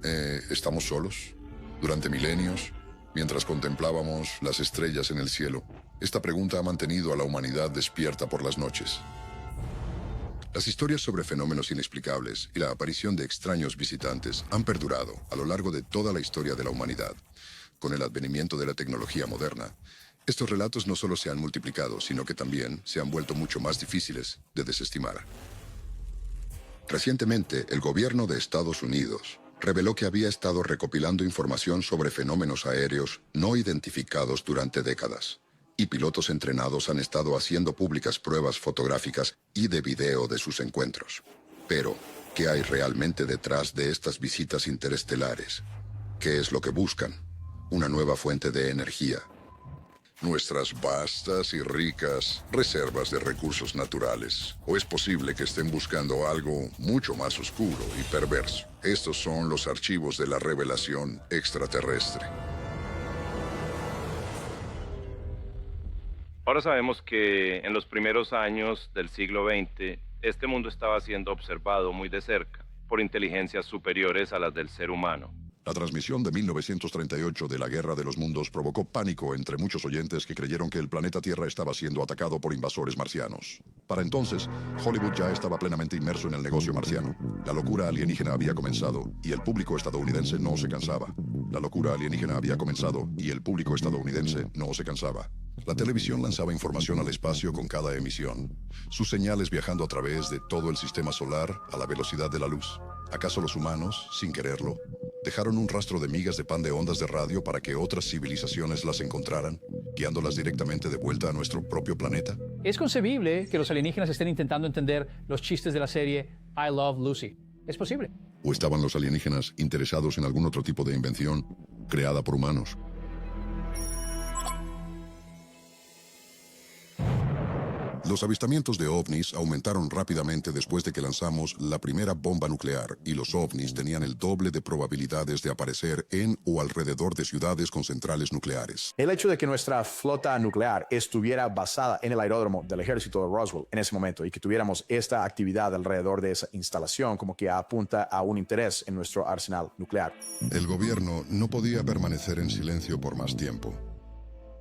¿Estamos solos? Durante milenios, mientras contemplábamos las estrellas en el cielo, esta pregunta ha mantenido a la humanidad despierta por las noches. Las historias sobre fenómenos inexplicables y la aparición de extraños visitantes han perdurado a lo largo de toda la historia de la humanidad. Con el advenimiento de la tecnología moderna, estos relatos no solo se han multiplicado, sino que también se han vuelto mucho más difíciles de desestimar. Recientemente, el gobierno de Estados Unidos reveló que había estado recopilando información sobre fenómenos aéreos no identificados durante décadas, y pilotos entrenados han estado haciendo públicas pruebas fotográficas y de video de sus encuentros. Pero, ¿qué hay realmente detrás de estas visitas interestelares? ¿Qué es lo que buscan? Una nueva fuente de energía. Nuestras vastas y ricas reservas de recursos naturales. ¿O es posible que estén buscando algo mucho más oscuro y perverso? Estos son los archivos de la revelación extraterrestre. Ahora sabemos que en los primeros años del siglo XX, este mundo estaba siendo observado muy de cerca por inteligencias superiores a las del ser humano. La transmisión de 1938 de la Guerra de los Mundos provocó pánico entre muchos oyentes que creyeron que el planeta Tierra estaba siendo atacado por invasores marcianos. Para entonces, Hollywood ya estaba plenamente inmerso en el negocio marciano. La locura alienígena había comenzado y el público estadounidense no se cansaba. La locura alienígena había comenzado y el público estadounidense no se cansaba. La televisión lanzaba información al espacio con cada emisión, sus señales viajando a través de todo el sistema solar a la velocidad de la luz. ¿Acaso los humanos, sin quererlo, dejaron un rastro de migas de pan de ondas de radio para que otras civilizaciones las encontraran, guiándolas directamente de vuelta a nuestro propio planeta? Es concebible que los alienígenas estén intentando entender los chistes de la serie I Love Lucy. Es posible. ¿O estaban los alienígenas interesados en algún otro tipo de invención creada por humanos? Los avistamientos de ovnis aumentaron rápidamente después de que lanzamos la primera bomba nuclear, y los ovnis tenían el doble de probabilidades de aparecer en o alrededor de ciudades con centrales nucleares. El hecho de que nuestra flota nuclear estuviera basada en el aeródromo del ejército de Roswell en ese momento y que tuviéramos esta actividad alrededor de esa instalación como que apunta a un interés en nuestro arsenal nuclear. El gobierno no podía permanecer en silencio por más tiempo.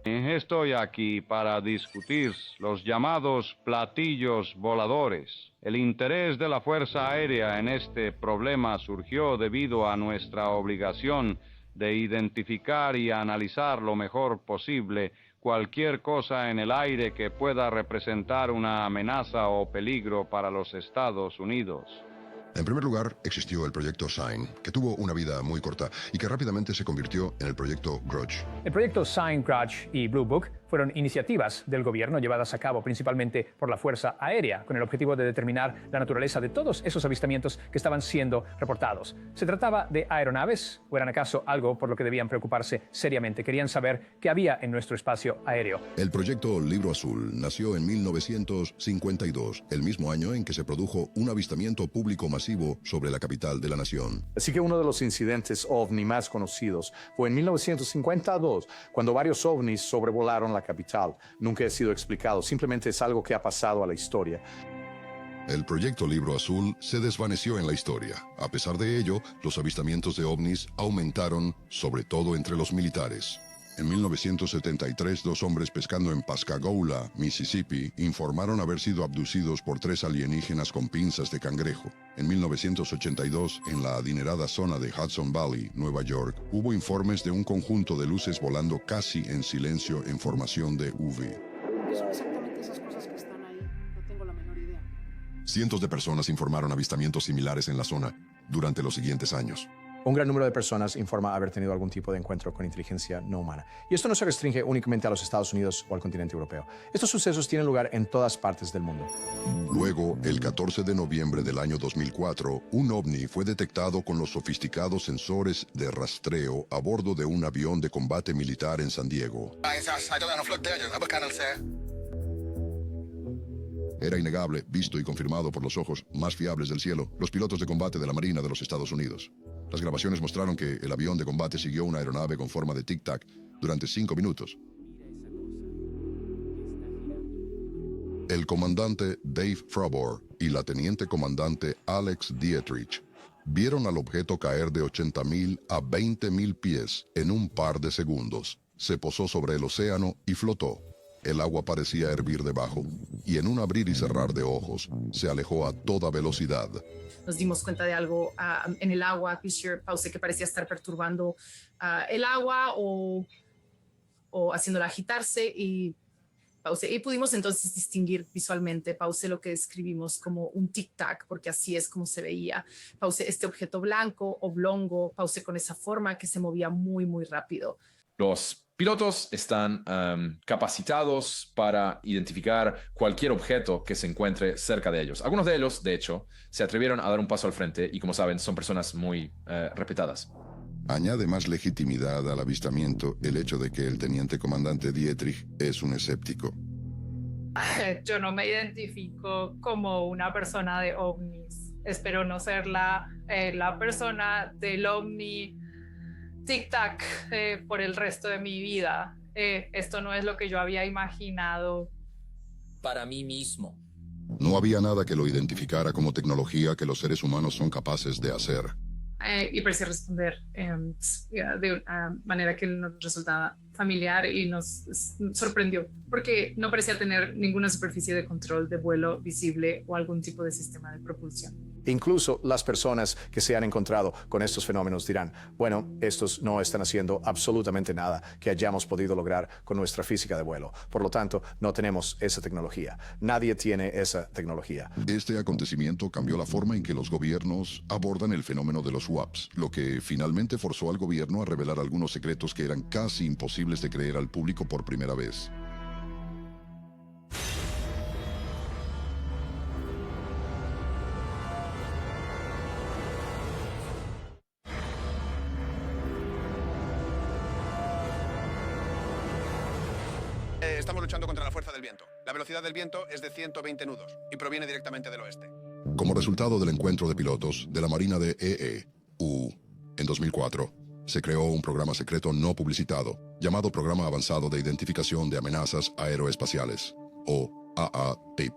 Estoy aquí para discutir los llamados platillos voladores. El interés de la Fuerza Aérea en este problema surgió debido a nuestra obligación de identificar y analizar lo mejor posible cualquier cosa en el aire que pueda representar una amenaza o peligro para los Estados Unidos. En primer lugar, existió el proyecto Sign, que tuvo una vida muy corta y que rápidamente se convirtió en el proyecto Grudge. El proyecto Sign, Grudge y Blue Book fueron iniciativas del gobierno llevadas a cabo principalmente por la Fuerza Aérea, con el objetivo de determinar la naturaleza de todos esos avistamientos que estaban siendo reportados. ¿Se trataba de aeronaves o eran acaso algo por lo que debían preocuparse seriamente? Querían saber qué había en nuestro espacio aéreo. El proyecto Libro Azul nació en 1952, el mismo año en que se produjo un avistamiento público masivo sobre la capital de la nación. Así que uno de los incidentes ovni más conocidos fue en 1952, cuando varios ovnis sobrevolaron la capital. Nunca ha sido explicado, simplemente es algo que ha pasado a la historia. El proyecto Libro Azul se desvaneció en la historia. A pesar de ello, los avistamientos de ovnis aumentaron, sobre todo entre los militares. En 1973, 2 hombres pescando en Pascagoula, Mississippi, informaron haber sido abducidos por 3 alienígenas con pinzas de cangrejo. En 1982, en la adinerada zona de Hudson Valley, Nueva York, hubo informes de un conjunto de luces volando casi en silencio en formación de V. ¿Qué son exactamente esas cosas que están ahí? No tengo la menor idea. Cientos de personas informaron avistamientos similares en la zona durante los siguientes años. Un gran número de personas informa haber tenido algún tipo de encuentro con inteligencia no humana. Y esto no se restringe únicamente a los Estados Unidos o al continente europeo. Estos sucesos tienen lugar en todas partes del mundo. Luego, el 14 de noviembre del año 2004, un ovni fue detectado con los sofisticados sensores de rastreo a bordo de un avión de combate militar en San Diego. Era innegable, visto y confirmado por los ojos más fiables del cielo, los pilotos de combate de la Marina de los Estados Unidos. Las grabaciones mostraron que el avión de combate siguió una aeronave con forma de tic-tac durante 5 minutos. El comandante Dave Fravor y la teniente comandante Alex Dietrich Vieron al objeto caer de 80.000 a 20.000 pies en un par de segundos. Se posó sobre el océano y flotó. El agua parecía hervir debajo, y en un abrir y cerrar de ojos, se alejó a toda velocidad. Nos dimos cuenta de algo en el agua, Pause, que parecía estar perturbando el agua o haciéndola agitarse, y Pause. Y pudimos entonces distinguir visualmente, Pause, lo que describimos como un tic-tac, porque así es como se veía. Pause, este objeto blanco, oblongo, Pause, con esa forma que se movía muy, muy rápido. Los pilotos están capacitados para identificar cualquier objeto que se encuentre cerca de ellos. Algunos de ellos, de hecho, se atrevieron a dar un paso al frente y, como saben, son personas muy respetadas. Añade más legitimidad al avistamiento el hecho de que el teniente comandante Dietrich es un escéptico. Yo no me identifico como una persona de ovnis. Espero no ser la persona del ovni tic-tac por el resto de mi vida. Esto no es lo que yo había imaginado. Para mí mismo. No había nada que lo identificara como tecnología que los seres humanos son capaces de hacer. Y parecía responder de una manera que nos resultaba familiar y nos sorprendió, porque no parecía tener ninguna superficie de control de vuelo visible o algún tipo de sistema de propulsión. Incluso las personas que se han encontrado con estos fenómenos dirán, bueno, estos no están haciendo absolutamente nada que hayamos podido lograr con nuestra física de vuelo. Por lo tanto, no tenemos esa tecnología. Nadie tiene esa tecnología. Este acontecimiento cambió la forma en que los gobiernos abordan el fenómeno de los UAPs, lo que finalmente forzó al gobierno a revelar algunos secretos que eran casi imposibles de creer al público por primera vez. Estamos luchando contra la fuerza del viento. La velocidad del viento es de 120 nudos y proviene directamente del oeste. Como resultado del encuentro de pilotos de la Marina de EEU en 2004, se creó un programa secreto no publicitado llamado Programa Avanzado de Identificación de Amenazas Aeroespaciales, o AATIP.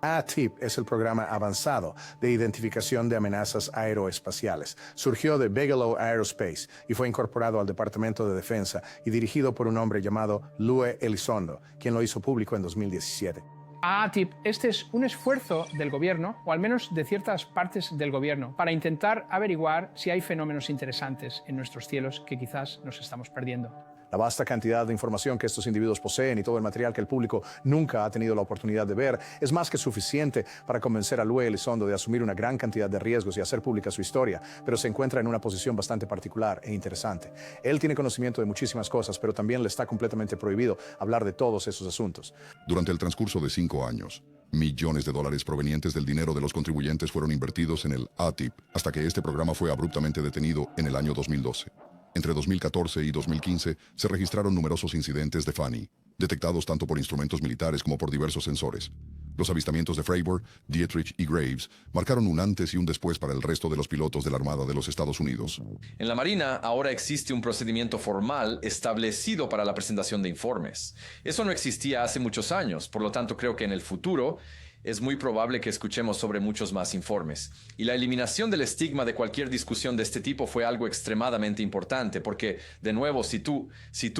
AATIP es el programa avanzado de identificación de amenazas aeroespaciales. Surgió de Bigelow Aerospace y fue incorporado al Departamento de Defensa y dirigido por un hombre llamado Lue Elizondo, quien lo hizo público en 2017. AATIP, este es un esfuerzo del gobierno, o al menos de ciertas partes del gobierno, para intentar averiguar si hay fenómenos interesantes en nuestros cielos que quizás nos estamos perdiendo. La vasta cantidad de información que estos individuos poseen y todo el material que el público nunca ha tenido la oportunidad de ver es más que suficiente para convencer a Lue Elizondo de asumir una gran cantidad de riesgos y hacer pública su historia, pero se encuentra en una posición bastante particular e interesante. Él tiene conocimiento de muchísimas cosas, pero también le está completamente prohibido hablar de todos esos asuntos. Durante el transcurso de 5 años, millones de dólares provenientes del dinero de los contribuyentes fueron invertidos en el AATIP, hasta que este programa fue abruptamente detenido en el año 2012. Entre 2014 y 2015 se registraron numerosos incidentes de FANI, detectados tanto por instrumentos militares como por diversos sensores. Los avistamientos de Fravor, Dietrich y Graves marcaron un antes y un después para el resto de los pilotos de la Armada de los Estados Unidos. En la Marina ahora existe un procedimiento formal establecido para la presentación de informes. Eso no existía hace muchos años, por lo tanto creo que en el futuro es muy probable que escuchemos sobre muchos más informes. Y la eliminación del estigma de cualquier discusión de este tipo fue algo extremadamente importante, porque, de nuevo, si tú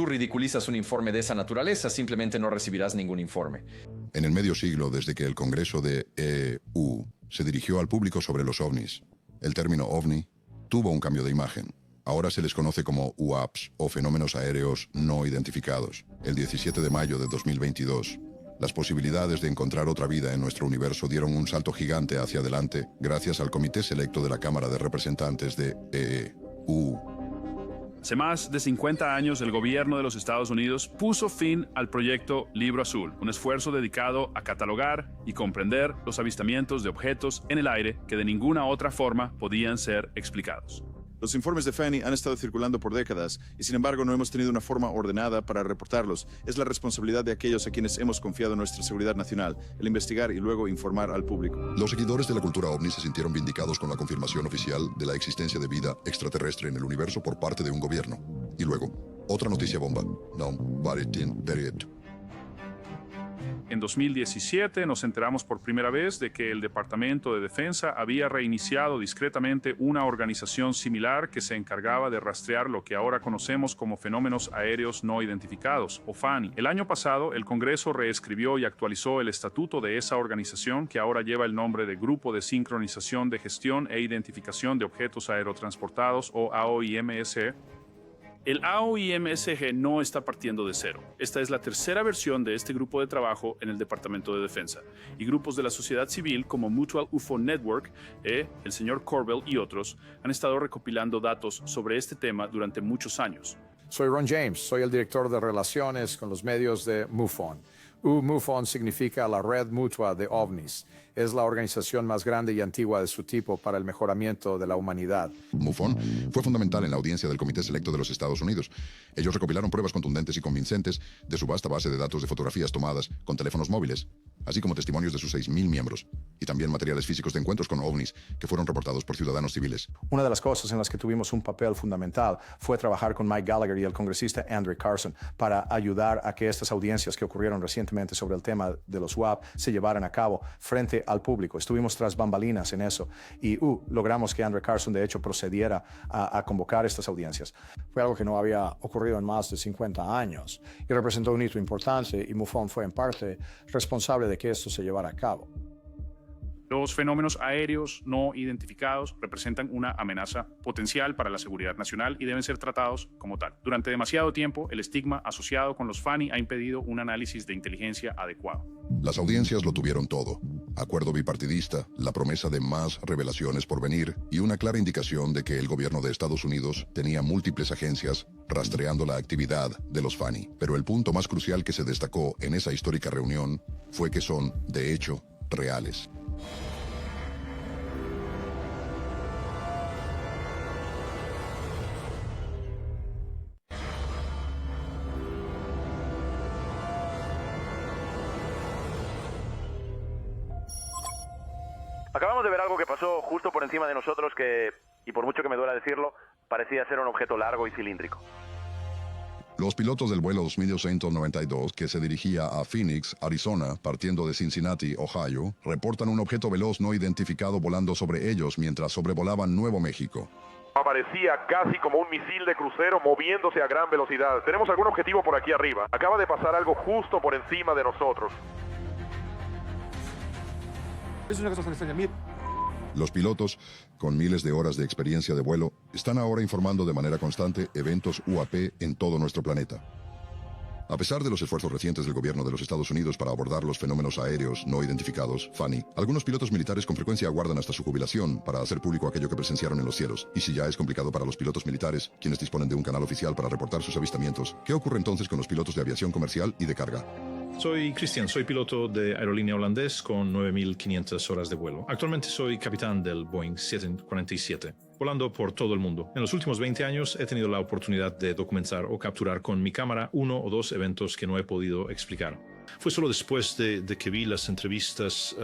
ridiculizas un informe de esa naturaleza, simplemente no recibirás ningún informe. En el medio siglo, desde que el Congreso de EU se dirigió al público sobre los ovnis, el término ovni tuvo un cambio de imagen. Ahora se les conoce como UAPs, o fenómenos aéreos no identificados. El 17 de mayo de 2022, las posibilidades de encontrar otra vida en nuestro universo dieron un salto gigante hacia adelante gracias al Comité Selecto de la Cámara de Representantes de EU. Hace más de 50 años, el gobierno de los Estados Unidos puso fin al proyecto Libro Azul, un esfuerzo dedicado a catalogar y comprender los avistamientos de objetos en el aire que de ninguna otra forma podían ser explicados. Los informes de FANI han estado circulando por décadas y sin embargo no hemos tenido una forma ordenada para reportarlos. Es la responsabilidad de aquellos a quienes hemos confiado nuestra seguridad nacional, el investigar y luego informar al público. Los seguidores de la cultura ovni se sintieron vindicados con la confirmación oficial de la existencia de vida extraterrestre en el universo por parte de un gobierno. Y luego, otra noticia bomba. No, but it didn't bury it. En 2017 nos enteramos por primera vez de que el Departamento de Defensa había reiniciado discretamente una organización similar que se encargaba de rastrear lo que ahora conocemos como fenómenos aéreos no identificados, o FANI. El año pasado, el Congreso reescribió y actualizó el estatuto de esa organización, que ahora lleva el nombre de Grupo de Sincronización de Gestión e Identificación de Objetos Aerotransportados, o AOIMSG. El AOIMSG no está partiendo de cero. Esta es la tercera versión de este grupo de trabajo en el Departamento de Defensa, y grupos de la sociedad civil como Mutual UFO Network, el señor Corbell y otros han estado recopilando datos sobre este tema durante muchos años. Soy Ron James, soy el director de relaciones con los medios de MUFON. MUFON significa la Red Mutua de OVNIs. Es la organización más grande y antigua de su tipo para el mejoramiento de la humanidad. MUFON fue fundamental en la audiencia del Comité Selecto de los Estados Unidos. Ellos recopilaron pruebas contundentes y convincentes de su vasta base de datos de fotografías tomadas con teléfonos móviles, así como testimonios de sus 6.000 miembros, y también materiales físicos de encuentros con ovnis que fueron reportados por ciudadanos civiles. Una de las cosas en las que tuvimos un papel fundamental fue trabajar con Mike Gallagher y el congresista Andrew Carson para ayudar a que estas audiencias que ocurrieron recientemente sobre el tema de los UAP se llevaran a cabo frente al público. Estuvimos tras bambalinas en eso y logramos que Andrew Carson de hecho procediera a convocar estas audiencias. Fue algo que no había ocurrido en más de 50 años y representó un hito importante, y MUFON fue en parte responsable de que esto se llevara a cabo. Los fenómenos aéreos no identificados representan una amenaza potencial para la seguridad nacional y deben ser tratados como tal. Durante demasiado tiempo, el estigma asociado con los FANI ha impedido un análisis de inteligencia adecuado. Las audiencias lo tuvieron todo: acuerdo bipartidista, la promesa de más revelaciones por venir y una clara indicación de que el gobierno de Estados Unidos tenía múltiples agencias rastreando la actividad de los FANI. Pero el punto más crucial que se destacó en esa histórica reunión fue que son, de hecho, reales. Acabamos de ver algo que pasó justo por encima de nosotros que, y por mucho que me duela decirlo, parecía ser un objeto largo y cilíndrico. Los pilotos del vuelo 2292 que se dirigía a Phoenix, Arizona, partiendo de Cincinnati, Ohio, reportan un objeto veloz no identificado volando sobre ellos mientras sobrevolaban Nuevo México. Aparecía casi como un misil de crucero moviéndose a gran velocidad. Tenemos algún objetivo por aquí arriba. Acaba de pasar algo justo por encima de nosotros. Es una cosa tan extraña. Mira. Los pilotos, con miles de horas de experiencia de vuelo, están ahora informando de manera constante eventos UAP en todo nuestro planeta. A pesar de los esfuerzos recientes del gobierno de los Estados Unidos para abordar los fenómenos aéreos no identificados, FANI, algunos pilotos militares con frecuencia aguardan hasta su jubilación para hacer público aquello que presenciaron en los cielos. Y si ya es complicado para los pilotos militares, quienes disponen de un canal oficial para reportar sus avistamientos, ¿qué ocurre entonces con los pilotos de aviación comercial y de carga? Soy Christian, soy piloto de aerolínea holandés con 9.500 horas de vuelo. Actualmente soy capitán del Boeing 747, volando por todo el mundo. En los últimos 20 años he tenido la oportunidad de documentar o capturar con mi cámara 1 o 2 eventos que no he podido explicar. Fue solo después de que vi las entrevistas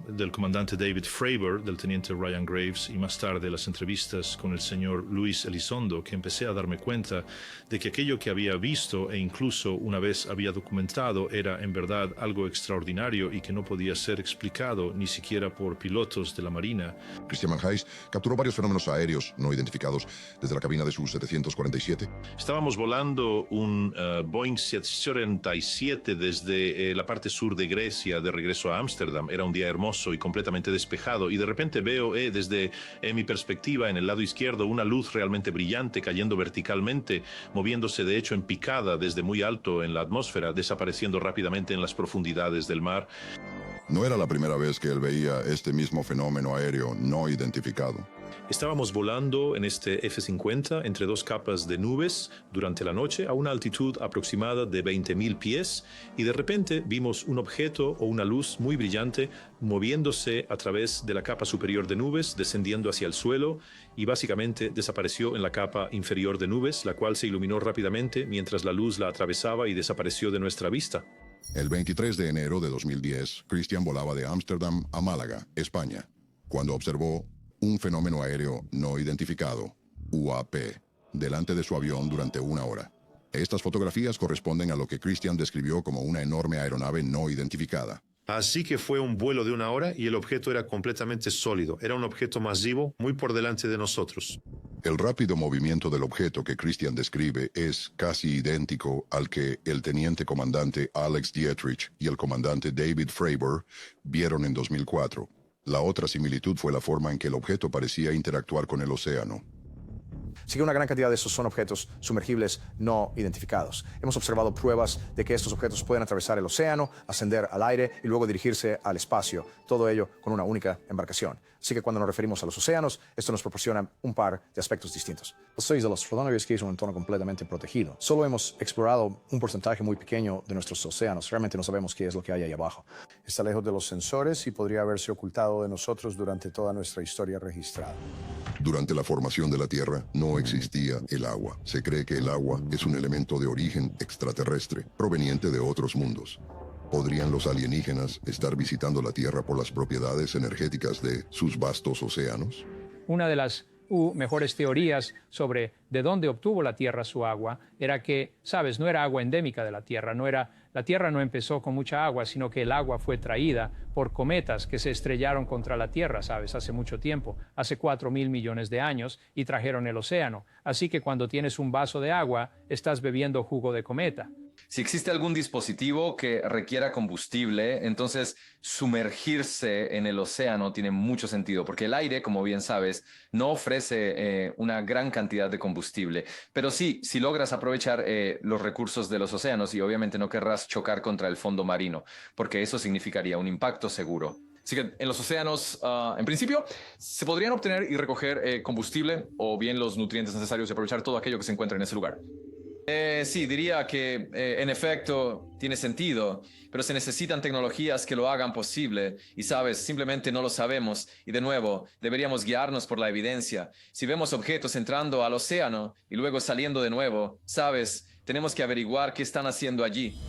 del comandante David Fravor, del teniente Ryan Graves y más tarde las entrevistas con el señor Luis Elizondo que empecé a darme cuenta de que aquello que había visto e incluso una vez había documentado era en verdad algo extraordinario y que no podía ser explicado ni siquiera por pilotos de la Marina. Christian Van Heijs capturó varios fenómenos aéreos no identificados desde la cabina de su 747. Estábamos volando un Boeing 747 desde la parte sur de Grecia de regreso a Ámsterdam. Era un día hermoso y completamente despejado y de repente veo desde mi perspectiva en el lado izquierdo una luz realmente brillante cayendo verticalmente, moviéndose de hecho en picada desde muy alto en la atmósfera, desapareciendo rápidamente en las profundidades del mar. No era la primera vez que él veía este mismo fenómeno aéreo no identificado. Estábamos volando en este F-50 entre dos capas de nubes durante la noche a una altitud aproximada de 20.000 pies y de repente vimos un objeto o una luz muy brillante moviéndose a través de la capa superior de nubes, descendiendo hacia el suelo y básicamente desapareció en la capa inferior de nubes, la cual se iluminó rápidamente mientras la luz la atravesaba y desapareció de nuestra vista. El 23 de enero de 2010, Christian volaba de Ámsterdam a Málaga, España, cuando observó un fenómeno aéreo no identificado, UAP, delante de su avión durante 1 hora. Estas fotografías corresponden a lo que Christian describió como una enorme aeronave no identificada. Así que fue un vuelo de 1 hora y el objeto era completamente sólido. Era un objeto masivo muy por delante de nosotros. El rápido movimiento del objeto que Christian describe es casi idéntico al que el teniente comandante Alex Dietrich y el comandante David Fravor vieron en 2004. La otra similitud fue la forma en que el objeto parecía interactuar con el océano. Así que una gran cantidad de estos son objetos sumergibles no identificados. Hemos observado pruebas de que estos objetos pueden atravesar el océano, ascender al aire y luego dirigirse al espacio. Todo ello con una única embarcación. Así que cuando nos referimos a los océanos, esto nos proporciona un par de aspectos distintos. Los seis de los Rodonerius es un entorno completamente protegido. Solo hemos explorado un porcentaje muy pequeño de nuestros océanos. Realmente no sabemos qué es lo que hay ahí abajo. Está lejos de los sensores y podría haberse ocultado de nosotros durante toda nuestra historia registrada. Durante la formación de la Tierra no existía el agua. Se cree que el agua es un elemento de origen extraterrestre, proveniente de otros mundos. ¿Podrían los alienígenas estar visitando la Tierra por las propiedades energéticas de sus vastos océanos? Una de las mejores teorías sobre de dónde obtuvo la Tierra su agua era que, sabes, no era agua endémica de la Tierra, la Tierra no empezó con mucha agua, sino que el agua fue traída por cometas que se estrellaron contra la Tierra, sabes, hace mucho tiempo, hace 4.000 millones de años, y trajeron el océano. Así que cuando tienes un vaso de agua, estás bebiendo jugo de cometa. Si existe algún dispositivo que requiera combustible, entonces sumergirse en el océano tiene mucho sentido, porque el aire, como bien sabes, no ofrece una gran cantidad de combustible. Pero sí, si logras aprovechar los recursos de los océanos, y obviamente no querrás chocar contra el fondo marino, porque eso significaría un impacto seguro. Así que en los océanos, en principio, se podrían obtener y recoger combustible o bien los nutrientes necesarios y aprovechar todo aquello que se encuentra en ese lugar. Sí, diría que en efecto tiene sentido, pero se necesitan tecnologías que lo hagan posible y sabes, simplemente no lo sabemos y de nuevo deberíamos guiarnos por la evidencia. Si vemos objetos entrando al océano y luego saliendo de nuevo, sabes, tenemos que averiguar qué están haciendo allí.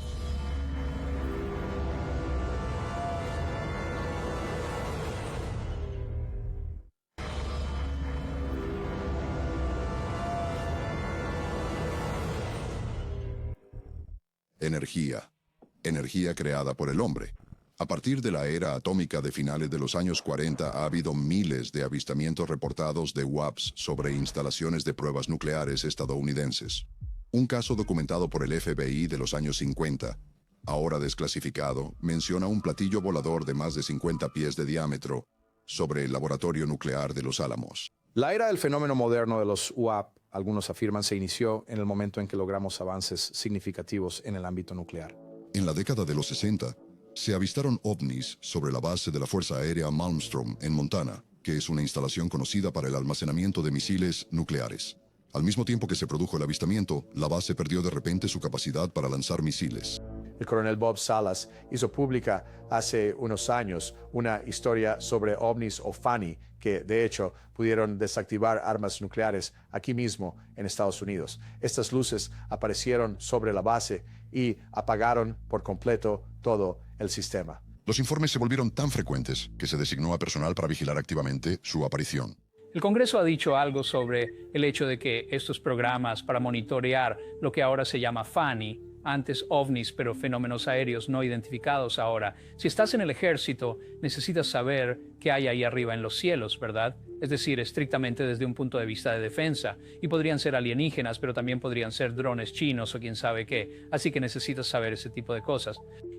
Energía creada por el hombre. A partir de la era atómica de finales de los años 40 ha habido miles de avistamientos reportados de UAPs sobre instalaciones de pruebas nucleares estadounidenses. Un caso documentado por el FBI de los años 50, ahora desclasificado, menciona un platillo volador de más de 50 pies de diámetro sobre el laboratorio nuclear de Los Álamos. La era del fenómeno moderno de los UAP, algunos afirman, se inició en el momento en que logramos avances significativos en el ámbito nuclear. En la década de los 60, se avistaron ovnis sobre la base de la Fuerza Aérea Malmstrom en Montana, que es una instalación conocida para el almacenamiento de misiles nucleares. Al mismo tiempo que se produjo el avistamiento, la base perdió de repente su capacidad para lanzar misiles. El coronel Bob Salas hizo pública hace unos años una historia sobre ovnis o FANI, que de hecho pudieron desactivar armas nucleares aquí mismo en Estados Unidos. Estas luces aparecieron sobre la base y apagaron por completo todo el sistema. Los informes se volvieron tan frecuentes que se designó a personal para vigilar activamente su aparición. El Congreso ha dicho algo sobre el hecho de que estos programas para monitorear lo que ahora se llama FANI, antes ovnis, pero fenómenos aéreos no identificados ahora. Si estás en el ejército, necesitas saber qué hay ahí arriba en los cielos, ¿verdad? Es decir, estrictamente desde un punto de vista de defensa. Y podrían ser alienígenas, pero también podrían ser drones chinos o quién sabe qué. Así que necesitas saber ese tipo de cosas.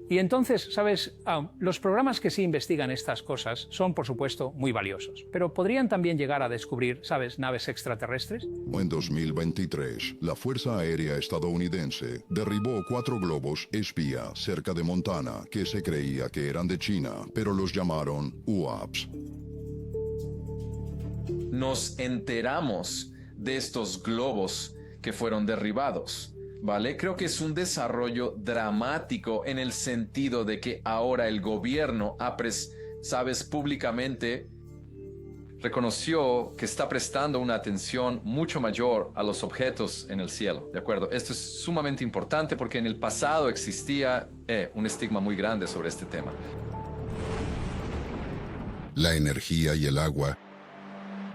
Y entonces, ¿sabes? Los programas que sí investigan estas cosas son, por supuesto, muy valiosos. Pero podrían también llegar a descubrir, ¿sabes?, naves extraterrestres. En 2023, la Fuerza Aérea estadounidense derribó 4 globos espía cerca de Montana que se creía que eran de China, pero los llamaron UAPs. Nos enteramos de estos globos que fueron derribados, ¿vale? Creo que es un desarrollo dramático en el sentido de que ahora el gobierno, sabes, públicamente reconoció que está prestando una atención mucho mayor a los objetos en el cielo, ¿de acuerdo? Esto es sumamente importante porque en el pasado existía un estigma muy grande sobre este tema. La energía y el agua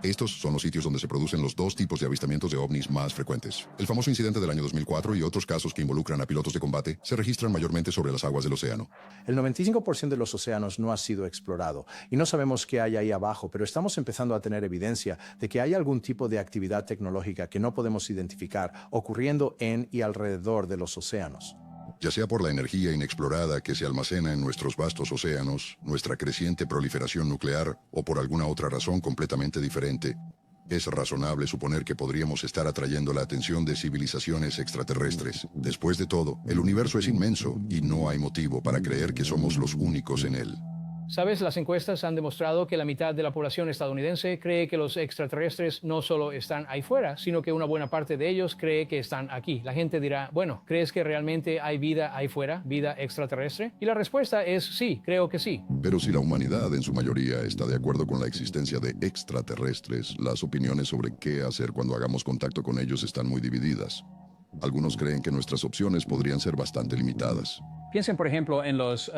Estos son los sitios donde se producen los dos tipos de avistamientos de ovnis más frecuentes. El famoso incidente del año 2004 y otros casos que involucran a pilotos de combate se registran mayormente sobre las aguas del océano. El 95% de los océanos no ha sido explorado y no sabemos qué hay ahí abajo, pero estamos empezando a tener evidencia de que hay algún tipo de actividad tecnológica que no podemos identificar ocurriendo en y alrededor de los océanos. Ya sea por la energía inexplorada que se almacena en nuestros vastos océanos, nuestra creciente proliferación nuclear o por alguna otra razón completamente diferente, es razonable suponer que podríamos estar atrayendo la atención de civilizaciones extraterrestres. Después de todo, el universo es inmenso y no hay motivo para creer que somos los únicos en él. Sabes, las encuestas han demostrado que la mitad de la población estadounidense cree que los extraterrestres no solo están ahí fuera, sino que una buena parte de ellos cree que están aquí. La gente dirá, bueno, ¿crees que realmente hay vida ahí fuera, vida extraterrestre? Y la respuesta es sí, creo que sí. Pero si la humanidad en su mayoría está de acuerdo con la existencia de extraterrestres, las opiniones sobre qué hacer cuando hagamos contacto con ellos están muy divididas. Algunos creen que nuestras opciones podrían ser bastante limitadas. Piensen, por ejemplo, en los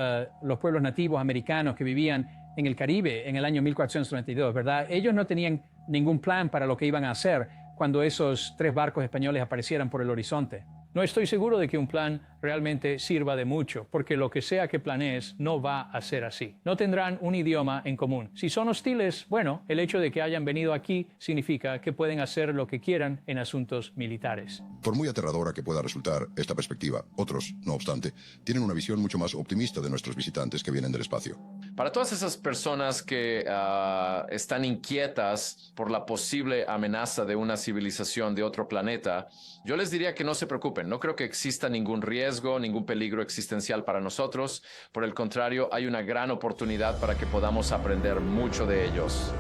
pueblos nativos americanos que vivían en el Caribe en el año 1492, ¿verdad? Ellos no tenían ningún plan para lo que iban a hacer cuando esos 3 barcos españoles aparecieran por el horizonte. No estoy seguro de que un plan realmente sirva de mucho, porque lo que sea que planees no va a ser así. No tendrán un idioma en común. Si son hostiles, bueno, el hecho de que hayan venido aquí significa que pueden hacer lo que quieran en asuntos militares. Por muy aterradora que pueda resultar esta perspectiva, otros, no obstante, tienen una visión mucho más optimista de nuestros visitantes que vienen del espacio. Para todas esas personas que están inquietas por la posible amenaza de una civilización de otro planeta, yo les diría que no se preocupen. No creo que exista ningún riesgo, ningún peligro existencial para nosotros. Por el contrario, hay una gran oportunidad para que podamos aprender mucho de ellos.